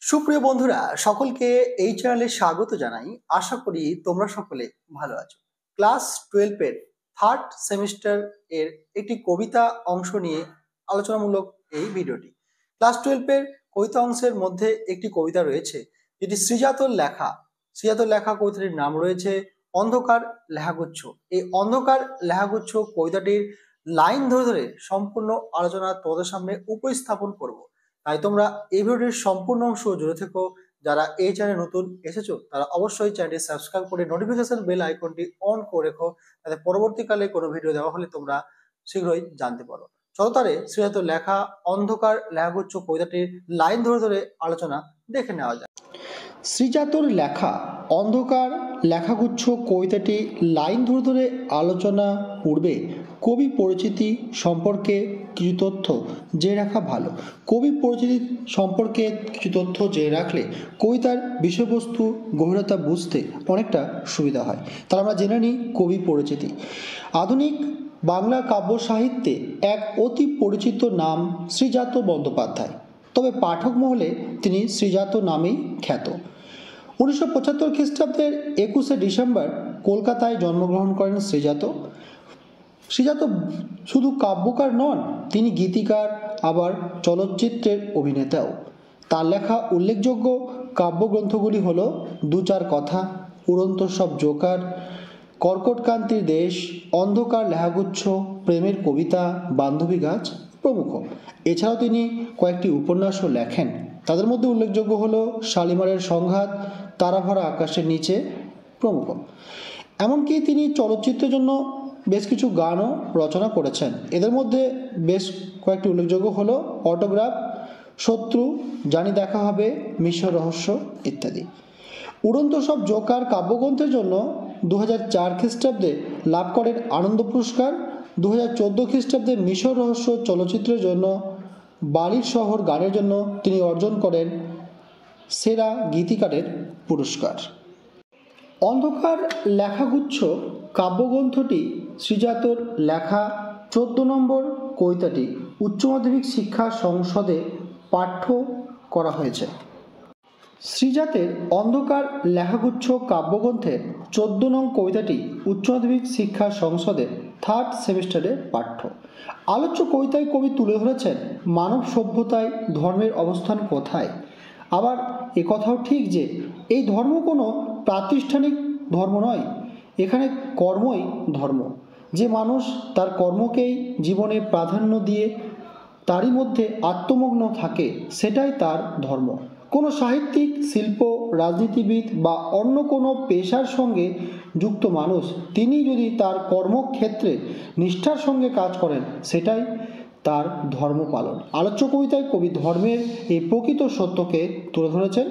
সুপ্রিয় বন্ধুরা, সকলকে এই চ্যানেলে স্বাগত জানাই। আশা করি তোমরা সকলে ভালো আছো। ক্লাস 12 এর থার্ড সেমিস্টার এর একটি কবিতা অংশ নিয়ে আলোচনামূলক এই ভিডিওটি। ক্লাস 12 এর কবিতা অংশের মধ্যে একটি কবিতা রয়েছে যেটি শ্রীজাতর লেখা কবিতাটির নাম রয়েছে অন্ধকার লেখাগুচ্ছ। এই অন্ধকার লেখাগুচ্ছ কবিতাটির লাইন ধরে ধরে সম্পূর্ণ আলোচনা তোমাদের সামনে উপস্থাপন করব। তাই তোমরা এই ভিডিওটির সম্পূর্ণ অংশ জুড়ে থেকো। যারা এই চ্যানেলে নতুন এসেছো তারা অবশ্যই চ্যানেলটি সাবস্ক্রাইব করে নোটিফিকেশন বেল আইকনটি অন করে রেখো, যাতে পরবর্তীকালে কোনো ভিডিও দেওয়া হলে তোমরা শীঘ্রই জানতে পারো। চলো তারে শ্রীজাতর লেখা অন্ধকার লেখাগুচ্ছ কবিতাটির লাইন ধরে ধরে আলোচনা দেখে নেওয়া যায়। শ্রীজাতর লেখা অন্ধকার লেখাগুচ্ছ কবিতাটি লাইন ধরে ধরে আলোচনা পূর্বে কবি পরিচিতি সম্পর্কে কিছু তথ্য জেনে রাখা ভালো। কবি পরিচিতি সম্পর্কে কিছু তথ্য জেনে রাখলে কবিতার বিষয়বস্তু গভীরতা বুঝতে অনেকটা সুবিধা হয়। তাহলে আমরা জেনে নিই কবি পরিচিতি। আধুনিক বাংলা কাব্য সাহিত্যে এক অতি পরিচিত নাম শ্রীজাত বন্দ্যোপাধ্যায়, তবে পাঠক মহলে তিনি শ্রীজাত নামেই খ্যাত। 1975 খ্রিস্টাব্দের 21শে ডিসেম্বর কলকাতায় জন্মগ্রহণ করেন শ্রীজাত। শ্রীজাত শুধু কাব্যকার নন, তিনি গীতিকার, আবার চলচ্চিত্রের অভিনেতাও। তার লেখা উল্লেখযোগ্য কাব্যগ্রন্থগুলি হল দু চার কথা, উড়ন্ত সব জোকার, কর্কটকান্তির দেশ, অন্ধকার লেখাগুচ্ছ, প্রেমের কবিতা, বান্ধবী গাছ প্রমুখ। এছাড়াও তিনি কয়েকটি উপন্যাসও লেখেন। তাদের মধ্যে উল্লেখযোগ্য হল শালিমারের সংঘাত, তারাভরা আকাশের নিচে প্রমুখ। এমনকি তিনি চলচ্চিত্রের জন্য বেশ কিছু গানও রচনা করেছেন। এদের মধ্যে বেশ কয়েকটি উল্লেখযোগ্য হলো অটোগ্রাফ, শত্রু, জানি দেখা হবে, মিশর রহস্য ইত্যাদি। উড়ন্ত সব জোকার কাব্যগ্রন্থের জন্য 2004 খ্রিস্টাব্দে লাভ করেন আনন্দ পুরস্কার। 2014 খ্রিস্টাব্দে মিশর রহস্য চলচ্চিত্রের জন্য বালির শহর গানের জন্য তিনি অর্জন করেন সেরা গীতিকারের পুরস্কার। অন্ধকার লেখাগুচ্ছ কাব্যগ্রন্থটি শ্রীজাতর লেখা 14 নম্বর কবিতাটি উচ্চ মাধ্যমিক শিক্ষা সংসদে পাঠ্য করা হয়েছে। শ্রীজাতের অন্ধকার লেখাগুচ্ছ কাব্যগ্রন্থের 14 নং কবিতাটি উচ্চ মাধ্যমিক শিক্ষা সংসদে থার্ড সেমিস্টারে পাঠ্য। আলোচ্য কবিতায় কবি তুলে ধরেছেন মানব সভ্যতায় ধর্মের অবস্থান কোথায়। আবার কথাও ঠিক যে এই ধর্ম কোনো প্রাতিষ্ঠানিক ধর্ম নয়, এখানে কর্মই ধর্ম। যে মানুষ তার কর্মকেই জীবনে প্রাধান্য দিয়ে তারই মধ্যে আত্মমগ্ন থাকে, সেটাই তার ধর্ম। কোনো সাহিত্যিক, শিল্প, রাজনীতিবিদ বা অন্য কোনো পেশার সঙ্গে যুক্ত মানুষ তিনি যদি তার কর্মক্ষেত্রে নিষ্ঠার সঙ্গে কাজ করেন, সেটাই তার ধর্ম পালন। আলোচ্য কবিতায় কবি ধর্মের এই প্রকৃত সত্যকে তুলে ধরেছেন।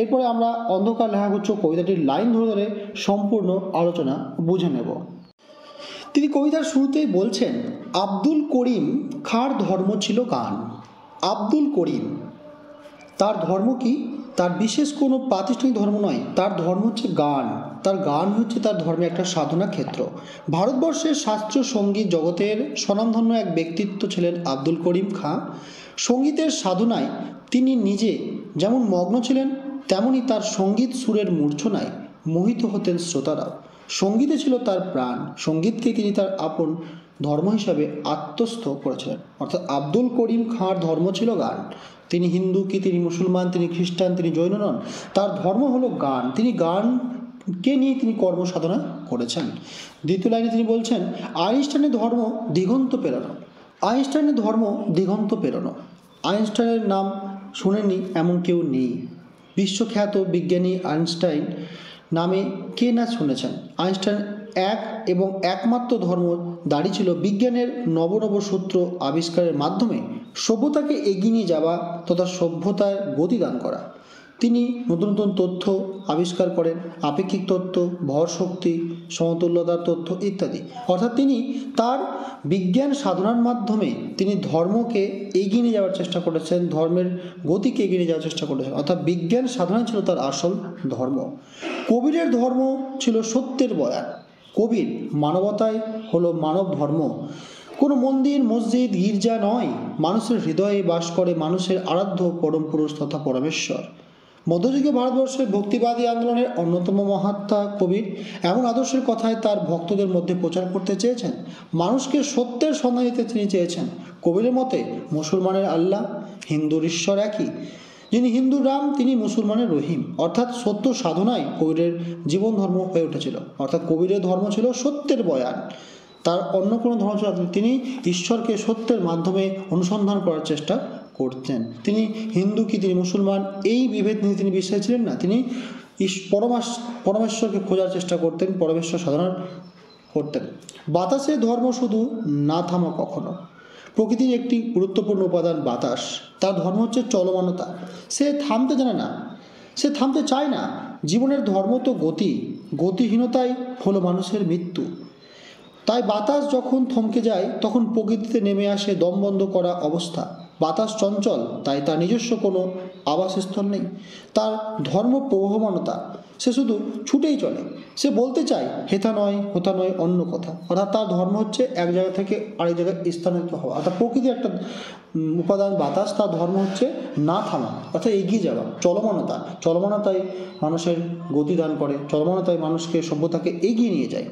এরপরে আমরা অন্ধকার লেখাগুচ্ছ কবিতাটির লাইন ধরে ধরে সম্পূর্ণ আলোচনা বুঝে নেব। তিনি কবিতার শুরুতেই বলছেন, আব্দুল করিম খাঁর ধর্ম ছিল গান। আব্দুল করিম, তার ধর্ম কি? তার বিশেষ কোনো প্রাতিষ্ঠানিক ধর্ম নয়, তার ধর্ম হচ্ছে গান। তার গান হচ্ছে তার ধর্মের একটা সাধনা ক্ষেত্র। ভারতবর্ষের শাস্ত্রীয় সঙ্গীত জগতের স্বনামধন্য এক ব্যক্তিত্ব ছিলেন আব্দুল করিম খাঁ। সঙ্গীতের সাধনায় তিনি নিজে যেমন মগ্ন ছিলেন, তেমনি তার সঙ্গীত সুরের মূর্ছনায় মোহিত হতেন শ্রোতারাও। সঙ্গীতে ছিল তার প্রাণ, সঙ্গীতকে তিনি তার আপন ধর্ম হিসাবে আত্মস্থ করেছিলেন। অর্থাৎ আব্দুল করিম খাঁর ধর্ম ছিল গান। তিনি হিন্দু কি, তিনি মুসলমান, তিনি খ্রিস্টান, তিনি জৈন নন, তার ধর্ম হলো গান। তিনি গানকে নিয়ে তিনি কর্ম সাধনা করেছেন। দ্বিতীয় লাইনে তিনি বলছেন, আইনস্টাইনের ধর্ম দিগন্ত পেরোনো। আইনস্টাইনের ধর্ম দিগন্ত পেরোনো। আইনস্টাইনের নাম শুনেননি এমন কেউ নেই। বিশ্বখ্যাত বিজ্ঞানী আইনস্টাইন নামে কে না শুনেছেন। আইনস্টাইন এক এবং একমাত্র ধর্ম দাঁড়িয়ে ছিল বিজ্ঞানের নব নব সূত্র আবিষ্কারের মাধ্যমে সভ্যতাকে এগিয়ে নিয়ে যাওয়া তথা সভ্যতার গতিদান করা। তিনি নতুন নতুন তথ্য আবিষ্কার করেন, আপেক্ষিক তত্ত্ব, ভর শক্তি, সমতুল্যতার তথ্য ইত্যাদি। অর্থাৎ তিনি তার বিজ্ঞান সাধনার মাধ্যমে তিনি ধর্মকে এগিয়ে নিয়ে যাওয়ার চেষ্টা করেছেন, ধর্মের গতিকে এগিয়ে নিয়ে যাওয়ার চেষ্টা করেছেন। অর্থাৎ বিজ্ঞান সাধনা ছিল তার আসল ধর্ম। কবিরের ধর্ম ছিল সত্যের বয়ান। কবির মানবতায় হলো মানব ধর্ম। কোনো মন্দির, মসজিদ, গির্জা নয়, মানুষের হৃদয়ে বাস করে মানুষের আরাধ্য পরম পুরুষ তথা পরমেশ্বর। মধ্যযুগীয় ভারতবর্ষের ভক্তিবাদী আন্দোলনের অন্যতম মহাত্মা কবির এমন আদর্শের কথাই তার ভক্তদের মধ্যে প্রচার করতে চেয়েছেন। মানুষকে সত্যের সন্ধান দিতে তিনি চেয়েছেন। কবিরের মতে মুসলমানের আল্লাহ, হিন্দুর ঈশ্বর একই। যিনি হিন্দুর রাম, তিনি মুসলমানের রহিম। অর্থাৎ সত্য সাধনাই কবিরের জীবন ধর্ম হয়ে উঠেছিল। অর্থাৎ কবিরের ধর্ম ছিল সত্যের বয়ান, তার অন্য কোনো ধর্ম ছিল না। তিনি ঈশ্বরকে সত্যের মাধ্যমে অনুসন্ধান করার চেষ্টা করতেন। তিনি হিন্দু কি তিনি মুসলমান এই বিভেদ নিয়ে তিনি বিশ্বাসী ছিলেন না। তিনি পরমেশ্বরকে খোঁজার চেষ্টা করতেন, পরমেশ্বর সাধনা করতেন। বাতাসে ধর্ম শুধু না থামা কখনো। প্রকৃতির একটি গুরুত্বপূর্ণ উপাদান বাতাস, তার ধর্ম হচ্ছে চলমানতা। সে থামতে জানে না, সে থামতে চায় না। জীবনের ধর্ম তো গতি, গতিহীনতাই হলো মানুষের মৃত্যু। তাই বাতাস যখন থমকে যায় তখন প্রকৃতিতে নেমে আসে দমবন্ধ করা অবস্থা। বাতাস চঞ্চল, তাই তার নিজস্ব কোনো আবাসস্থল নেই। তার ধর্ম প্রবহমানতা, সে শুধু ছুটেই চলে। সে বলতে চায় হেথা নয় হোথা নয় অন্য কথা। অর্থাৎ তার ধর্ম হচ্ছে এক জায়গা থেকে আরেক জায়গায় স্থানান্তরিত হওয়া। অর্থাৎ প্রকৃতির একটা উপাদান বাতাস, তার ধর্ম হচ্ছে না থামা, অর্থাৎ এগিয়ে যাওয়া, চলমানতা। চলমানতাই মানুষের গতি দান করে, চলমানতাই মানুষকে সভ্যতাকে এগিয়ে নিয়ে যায়।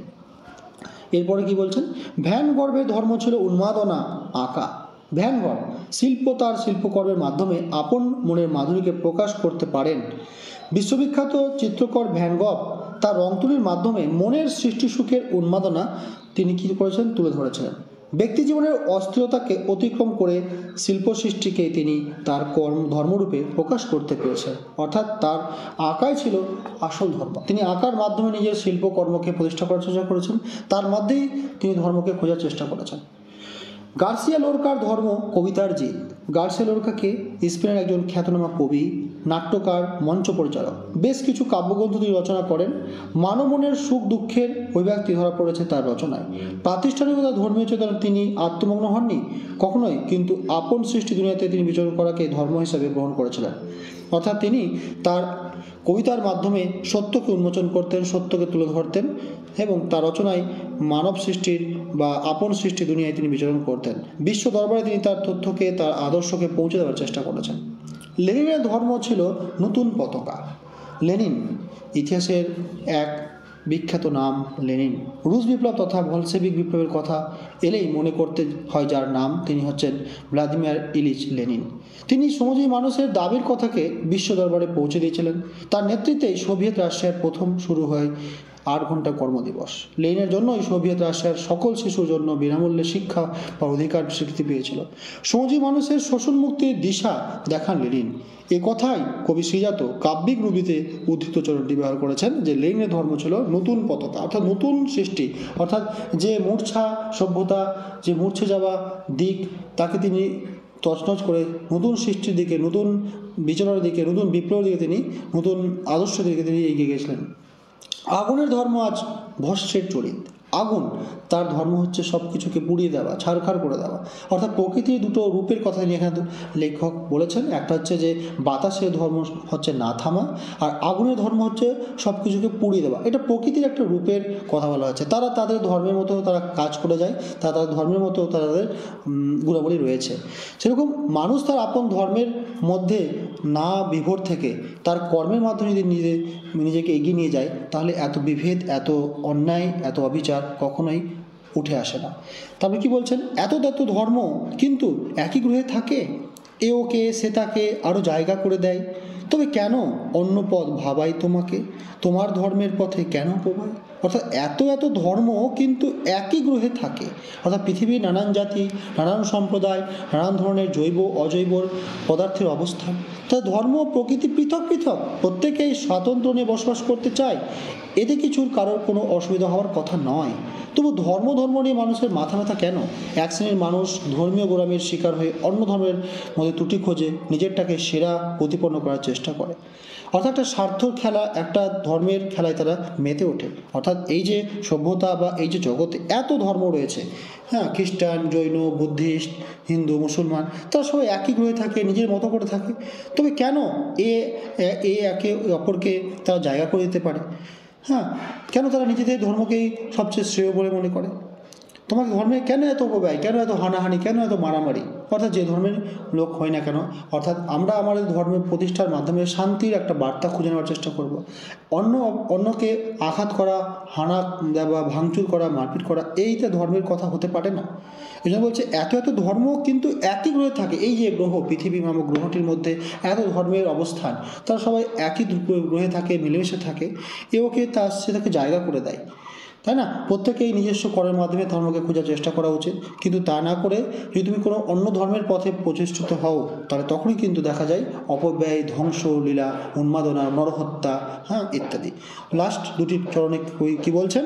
এরপরে কি বলছেন, ভ্যান গর্ভের ধর্ম ছিল উন্মাদনা আঁকা। ভ্যান গর্ভ শিল্প তার শিল্পকর্মের মাধ্যমে আপন মনের মাধুরীকে প্রকাশ করতে পারেন। বিশ্ববিখ্যাত চিত্রকর ভ্যান গঘ তার রং তুলির মাধ্যমে মনের সৃষ্টি সুখের উন্মাদনা তিনি কী করেছেন, তুলে ধরেছিলেন। ব্যক্তি জীবনের অস্থিরতাকে অতিক্রম করে শিল্প সৃষ্টিকে তিনি তার ধর্মরূপে প্রকাশ করতে পেরেছেন। অর্থাৎ তার আঁকাই ছিল আসল ধর্ম। তিনি আঁকার মাধ্যমে নিজের শিল্পকর্মকে প্রতিষ্ঠা করার চেষ্টা করেছেন, তার মধ্যেই তিনি ধর্মকে খোঁজার চেষ্টা করেছেন। গার্সিয়া লোরকার ধর্ম কবিতার জিত। গার্সিয়া লোরকাকে স্পেনের একজন খ্যাতনামা কবি, নাট্যকার, মঞ্চ পরিচালক। বেশ কিছু কাব্যগ্রন্থ তিনি রচনা করেন। মানবমনের সুখ দুঃখের অভিব্যক্তি ধরা পড়েছে তার রচনায়। প্রাতিষ্ঠানিকতা ধর্মীয় চেতনা তিনি আত্মমগ্ন হননি কখনোই, কিন্তু আপন সৃষ্টি দুনিয়াতে তিনি বিচরণ করাকে ধর্ম হিসাবে গ্রহণ করেছিলেন। অর্থাৎ তিনি তার কবিতার মাধ্যমে সত্যকে উন্মোচন করতেন, সত্যকে তুলে ধরতেন এবং তার রচনায় মানব সৃষ্টির বা আপন সৃষ্টি দুনিয়ায় তিনি বিচরণ করতেন। বিশ্ব দরবারে তিনি তার তথ্যকে, তার আদর্শকে পৌঁছে দেওয়ার চেষ্টা করেছেন। লেনিনের ধর্ম ছিল নতুন পতাকা। লেনিন ইতিহাসের এক বিখ্যাত নাম লেনিন। রুশ বিপ্লব তথা বলশেভিক বিপ্লবের কথা এলেই মনে করতে হয় যার নাম, তিনি হচ্ছেন ভ্লাদিমির ইলিচ লেনিন। তিনি শ্রমজীবী মানুষের দাবির কথাকে বিশ্ব দরবারে পৌঁছে দিয়েছিলেন। তার নেতৃত্বেই সোভিয়েত রাশিয়ার প্রথম শুরু হয় 8 ঘন্টা কর্মদিবস। লেনিনের জন্যই সোভিয়েত রাশিয়ার সকল শিশুর জন্য বিনামূল্যে শিক্ষা বা অধিকার স্বীকৃতি পেয়েছিল। শ্রমজীবী মানুষের শোষণ মুক্তির দিশা দেখান লেনিন। এ কথাই কবি শ্রীজাত কাব্যিক রূপীতে উদ্ধৃত চরণটি ব্যবহার করেছেন যে লেনিনের ধর্ম ছিল নতুন পতাকা, অর্থাৎ নতুন সৃষ্টি। অর্থাৎ যে মূর্ছা সভ্যতা, যে মূর্ছে যাওয়া দিক, তাকে তিনি তছনছ করে নতুন সৃষ্টির দিকে, নতুন বিচরণের দিকে, নতুন বিপ্লবের দিকে, তিনি নতুন আদর্শের দিকে তিনি এগিয়ে গেছিলেন। আগুনের ধর্ম আজ ভস্মের চরিত। আগুন, তার ধর্ম হচ্ছে সব কিছুকে পুড়িয়ে দেওয়া, ছারখার করে দেওয়া। অর্থাৎ প্রকৃতির দুটো রূপের কথা তিনি এখানে লেখক বলেছেন। একটা হচ্ছে যে বাতাসের ধর্ম হচ্ছে না থামা, আর আগুনের ধর্ম হচ্ছে সব কিছুকে পুড়িয়ে দেওয়া। এটা প্রকৃতির একটা রূপের কথা বলা হচ্ছে। তারা তাদের ধর্মের মতো তারা কাজ করে যায়, তাদের ধর্মের মতো তাদের গুণাবলী রয়েছে। সেরকম মানুষ তার আপন ধর্মের মধ্যে না বিভোর থেকে তার কর্মের মাধ্যমে যদি নিজেকে এগিয়ে নিয়ে যায়, তাহলে এত বিভেদ, এত অন্যায়, এত অবিচার কখনোই উঠে আসে না। তারপরে কি বলছেন, এত ধর্ম কিন্তু একই গ্রহে থাকে, এ ওকে সে তাকে আরও জায়গা করে দেয়। তবে কেন অন্য পথ ভাবাই তোমাকে, তোমার ধর্মের পথে কেন প্রবাই। অর্থাৎ এত ধর্ম কিন্তু একই গ্রহে থাকে। অর্থাৎ পৃথিবীর নানান জাতি, নানান সম্প্রদায়, নানান ধরনের জৈব অজৈব পদার্থের অবস্থান। তা ধর্ম প্রকৃতি পৃথক পৃথক, প্রত্যেকেই স্বাতন্ত্র্য নিয়ে বসবাস করতে চায়। এতে কিছুর কারোর কোনো অসুবিধা হওয়ার কথা নয়। তবু ধর্ম নিয়ে মানুষের মাথা ব্যথা কেন? এক শ্রেণীর মানুষ ধর্মীয় গোড়ামির শিকার হয়ে অন্য ধর্মের মধ্যে ত্রুটি খোঁজে, নিজেরটাকে সেরা প্রতিপন্ন করার চেষ্টা করে। অর্থাৎ একটা স্বার্থর খেলা, একটা ধর্মের খেলায় তারা মেতে ওঠে। অর্থাৎ এই যে সভ্যতা বা এই যে জগতে এত ধর্ম রয়েছে, হ্যাঁ, খ্রিস্টান, জৈন, বুদ্ধিস্ট, হিন্দু, মুসলমান, তারা সবাই একই গ্রহে থাকে, নিজের মতো করে থাকে। তবে কেন একে অপরকে তারা জায়গা করে দিতে পারে? হ্যাঁ, কেন তারা নিজেদের ধর্মকেই সবচেয়ে শ্রেয় বলে মনে করে? তোমাকে ধর্মে কেন এত অপব্যয়, কেন এত হানাহানি, কেন এত মারামারি? অর্থাৎ যে ধর্মের লোক হয় না কেন, অর্থাৎ আমরা আমাদের ধর্মের প্রতিষ্ঠার মাধ্যমে শান্তির একটা বার্তা খুঁজে নেওয়ার চেষ্টা করব। অন্যকে আঘাত করা, হানা দেওয়া, ভাঙচুর করা, মারপিট করা, এইটা ধর্মের কথা হতে পারে না। এই জন্য বলছে এত এত ধর্ম কিন্তু একই গ্রহে থাকে। এই যে গ্রহ পৃথিবী নামক গ্রহটির মধ্যে এত ধর্মের অবস্থান, তারা সবাই একই গ্রহে থাকে, মিলেমিশে থাকে। এওকে সেটাকে জায়গা করে দেয়, তাই না? প্রত্যেকেই নিজস্ব কর্মের মাধ্যমে ধর্মকে খোঁজার চেষ্টা করা উচিত, কিন্তু তা না করে যদি তুমি কোনো অন্য ধর্মের পথে প্রতিষ্ঠিত হও, তাহলে তখনই কিন্তু দেখা যায় অপব্যয়, ধ্বংস, লীলা, উন্মাদনা, নরহত্যা, ইত্যাদি। লাস্ট দুটি চরণে কি বলছেন?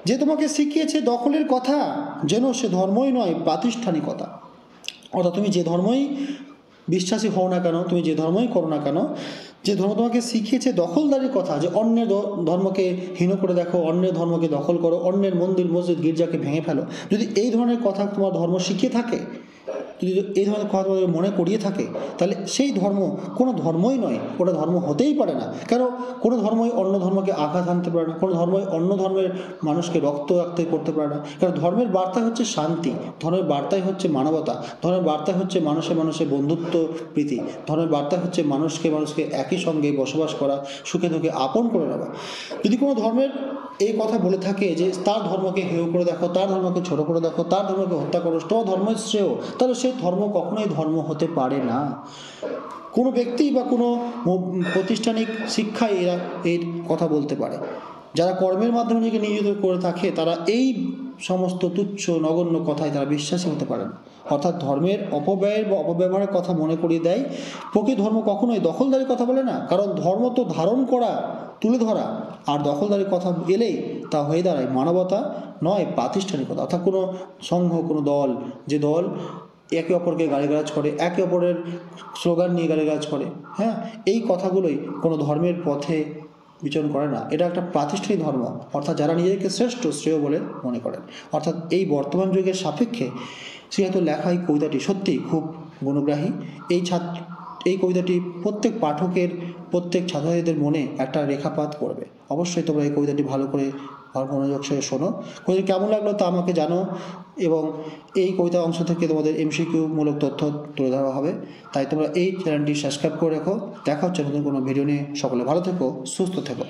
যে তোমাকে শিখিয়েছে দখলের কথা, যেন সে ধর্মই নয় প্রাতিষ্ঠানিকতা। অর্থাৎ তুমি যে ধর্মই বিশ্বাসী হও না কেন, তুমি যে ধর্মই করো না কেন, যে ধর্ম তোমাকে শিখিয়েছে দখলদারির কথা, যে অন্যের ধর্মকে হীন করে দেখো, অন্যের ধর্মকে দখল করো, অন্যের মন্দির মসজিদ গির্জাকে ভেঙে ফেলো, যদি এই ধরনের কথা তোমার ধর্ম শিখিয়ে থাকে, যদি এই ধরনের কথা তোমাদের মনে করিয়ে থাকে, তাহলে সেই ধর্ম কোনো ধর্মই নয়, ওটা ধর্ম হতেই পারে না। কারণ কোনো ধর্মই অন্য ধর্মকে আঘাত আনতে পারে না, কোনো ধর্মই অন্য ধর্মের মানুষকে রক্ত রাখতে করতে পারে না। কারণ ধর্মের বার্তা হচ্ছে শান্তি, ধর্মের বার্তাই হচ্ছে মানবতা, ধর্মের বার্তা হচ্ছে মানুষের বন্ধুত্ব প্রীতি, ধর্মের বার্তা হচ্ছে মানুষকে একই সঙ্গে বসবাস করা, সুখে দুঃখে আপন করে নেওয়া। যদি কোনো ধর্মের এই কথা বলে থাকে যে তার ধর্মকে হেয় করে দেখো, তার ধর্মকে ছোট করে দেখো, তার ধর্মকে হত্যা করো, তোমার ধর্মের শ্রেয়, তাহলে সেই ধর্ম কখনোই ধর্ম হতে পারে না। কোনো ব্যক্তি বা কোনো প্রাতিষ্ঠানিক শিক্ষায় এরা এই কথা বলতে পারে। যারা কর্মের মাধ্যমে নিজেকে নিয়োজিত করে থাকে, তারা এই সমস্ত তুচ্ছ নগণ্য কথায় তারা বিশ্বাসী হতে পারে না। অর্থাৎ ধর্মের অপব্যয়ের বা অপব্যবহারের কথা মনে করিয়ে দেয়। প্রকৃত ধর্ম কখনোই দখলদারির কথা বলে না, কারণ ধর্ম তো ধারণ করা, তুলে ধরা, আর দখলদারির কথা এলেই তা হয়ে দাঁড়ায় মানবতা নয় প্রাতিষ্ঠানিকতা। অর্থাৎ কোনো সংঘ, কোনো দল, যে দল একে অপরকে গালিগালাজ করে, একে অপরের স্লোগান নিয়ে গালিগালাজ করে, এই কথাগুলোই কোনো ধর্মের পথে বিচরণ করে না। এটা একটা প্রাতিষ্ঠানিক ধর্ম, অর্থাৎ যারা নিজেদেরকে শ্রেয় বলে মনে করেন। অর্থাৎ এই বর্তমান যুগের সাপেক্ষে শ্রীহত লেখা এই কবিতাটি সত্যিই খুব গুণগ্রাহী। এই কবিতাটি প্রত্যেক পাঠকের, প্রত্যেক ছাত্রছাত্রীদের মনে একটা রেখাপাত করবে। অবশ্যই তোমরা এই কবিতাটি ভালো করে মনোযোগ সঙ্গে শোনো। কবিতা কেমন লাগলো তা আমাকে জানো, এবং এই কবিতা অংশ থেকে তোমাদের MCQ মূলক তথ্য তুলে ধরা হবে। তাই তোমরা এই চ্যানেলটি সাবস্ক্রাইব করে রাখো। দেখা হচ্ছে নতুন কোনো ভিডিও নিয়ে। সকলে ভালো থেকো, সুস্থ থেকো।